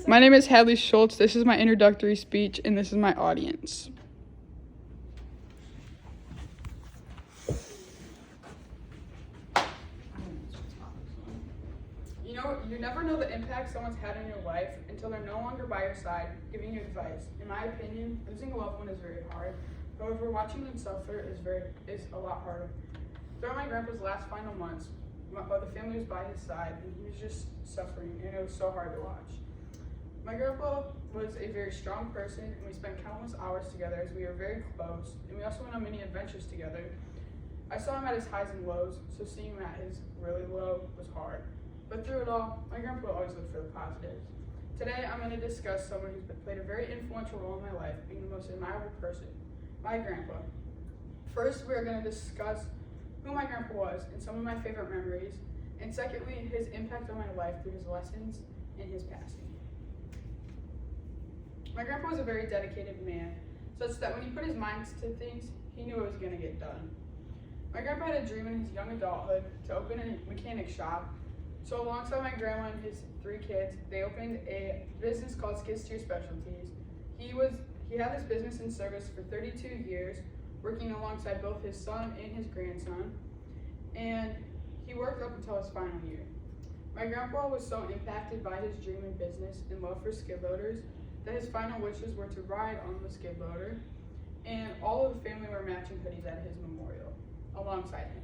My name is Hadlea Shultz. This is my introductory speech, and this is my audience. You never know the impact someone's had on your life until they're no longer by your side, giving you advice. In my opinion, losing a loved one is very hard. However, watching them suffer is a lot harder. Throughout my grandpa's last final months, the family was by his side, and he was just suffering, and it was so hard to watch. My grandpa was a very strong person, and we spent countless hours together as we were very close, and we also went on many adventures together. I saw him at his highs and lows, so seeing him at his really low was hard. But through it all, my grandpa always looked for the positives. Today, I'm going to discuss someone who's played a very influential role in my life, being the most admirable person, my grandpa. First, we are going to discuss who my grandpa was and some of my favorite memories, and secondly, his impact on my life through his lessons and his passing. My grandpa was a very dedicated man, such that when he put his mind to things, he knew it was going to get done. My grandpa had a dream in his young adulthood to open a mechanic shop. So alongside my grandma and his 3 kids, they opened a business called Skid Steer Specialties. He had this business in service for 32 years, working alongside both his son and his grandson, and he worked up until his final year. My grandpa was so impacted by his dream in business and love for skid loaders that his final wishes were to ride on the skid loader, and all of the family were matching hoodies at his memorial alongside him.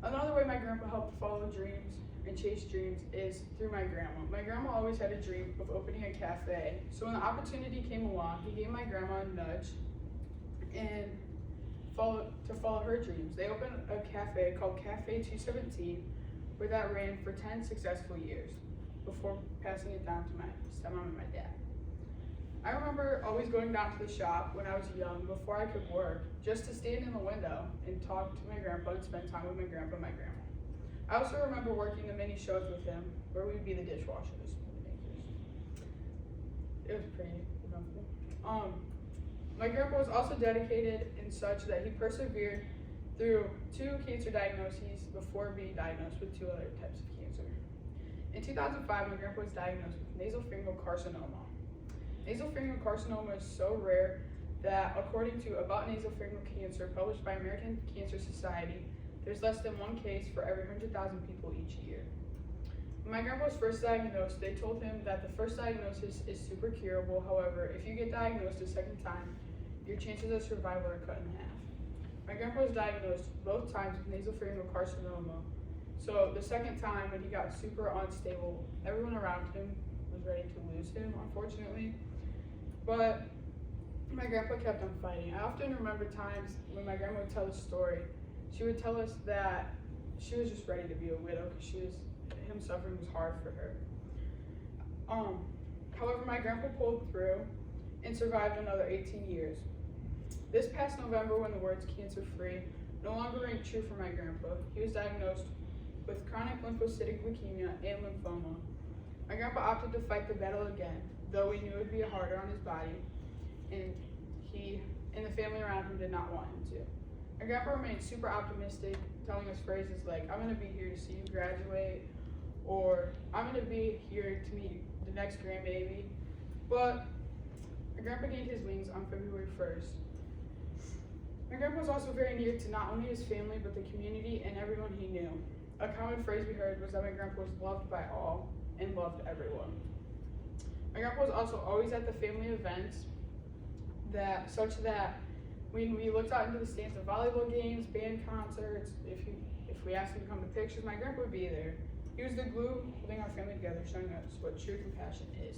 Another way my grandpa helped follow dreams and chase dreams is through my grandma. My grandma always had a dream of opening a cafe, so when the opportunity came along, he gave my grandma a nudge and to follow her dreams. They opened a cafe called Cafe 217, where that ran for 10 successful years before passing it down to my stepmom and my dad. I remember always going down to the shop when I was young before I could work, just to stand in the window and talk to my grandpa and spend time with my grandpa and my grandma. I also remember working the mini shows with him, where we'd be the dishwashers and the makers. It was pretty eventful. My grandpa was also dedicated in such that he persevered through 2 cancer diagnoses before being diagnosed with 2 other types of cancer. In 2005, my grandpa was diagnosed with nasopharyngeal carcinoma. Nasopharyngeal carcinoma is so rare that, according to About Nasopharyngeal Cancer, published by American Cancer Society, there's less than 1 case for every 100,000 people each year. When my grandpa was first diagnosed, they told him that the first diagnosis is super curable. However, if you get diagnosed a second time, your chances of survival are cut in half. My grandpa was diagnosed both times with nasopharyngeal carcinoma. So the second time, when he got super unstable, everyone around him was ready to lose him, unfortunately. But my grandpa kept on fighting. I often remember times when my grandma would tell the story. She would tell us that she was just ready to be a widow because him suffering was hard for her. However, my grandpa pulled through and survived another 18 years. This past November, when the words cancer-free no longer rang true for my grandpa, he was diagnosed with chronic lymphocytic leukemia and lymphoma. My grandpa opted to fight the battle again, though we knew it would be harder on his body, and he and the family around him did not want him to. My grandpa remained super optimistic, telling us phrases like, "I'm going to be here to see you graduate," or "I'm going to be here to meet the next grandbaby." But my grandpa gained his wings on February 1st. My grandpa was also very near to not only his family, but the community and everyone he knew. A common phrase we heard was that my grandpa was loved by all and loved everyone. My grandpa was also always at the family events, such that when we looked out into the stands of volleyball games, band concerts, if we asked him to come to pictures, my grandpa would be there. He was the glue holding our family together, showing us what true compassion is.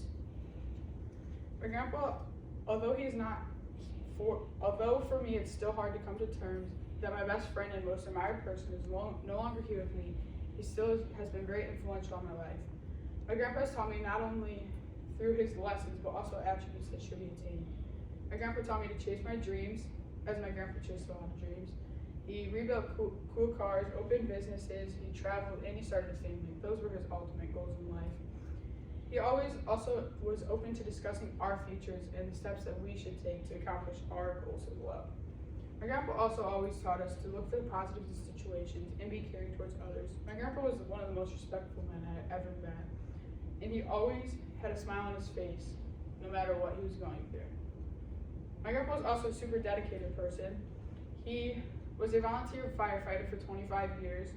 My grandpa, although for me it's still hard to come to terms that my best friend and most admired person is no longer here with me, he still has been very influential on my life. My grandpa has taught me not only through his lessons, but also attributes that should be attained. My grandpa taught me to chase my dreams, as my grandpa chased a lot of dreams. He rebuilt cool cars, opened businesses, he traveled, and he started a family. Those were his ultimate goals in life. He always also was open to discussing our futures and the steps that we should take to accomplish our goals as well. My grandpa also always taught us to look for the positives in situations and be caring towards others. My grandpa was one of the most respectful men I had ever met, and he always had a smile on his face, no matter what he was going through. My grandpa was also a super dedicated person. He was a volunteer firefighter for 25 years,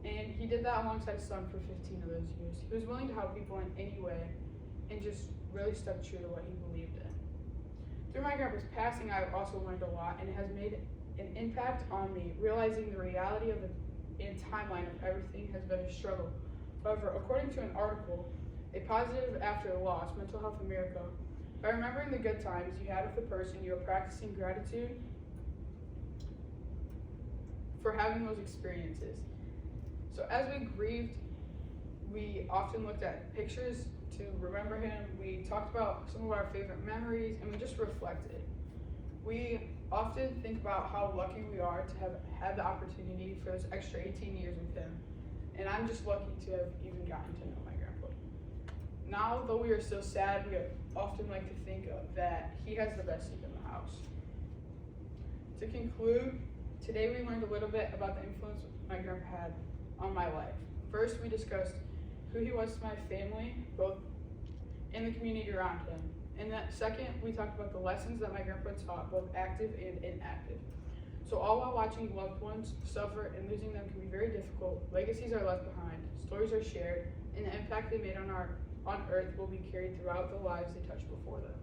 and he did that alongside his son for 15 of those years. He was willing to help people in any way, and just really stuck true to what he believed in. Through my grandpa's passing, I've also learned a lot, and it has made an impact on me, realizing the reality of and timeline of everything has been a struggle. However, according to an article, A Positive After a Loss, Mental Health America, by remembering the good times you had with the person, you are practicing gratitude for having those experiences. So as we grieved, we often looked at pictures to remember him. We talked about some of our favorite memories, and we just reflected. We often think about how lucky we are to have had the opportunity for those extra 18 years with him. And I'm just lucky to have even gotten to know my grandpa. Now, though we are still sad, we often like to think of that he has the best seat in the house. To conclude, today we learned a little bit about the influence my grandpa had on my life. First, we discussed who he was to my family, both in the community around him. And that second, we talked about the lessons that my grandpa taught, both active and inactive. So all while watching loved ones suffer and losing them can be very difficult, legacies are left behind, stories are shared, and the impact they made on earth will be carried throughout the lives they touched before them.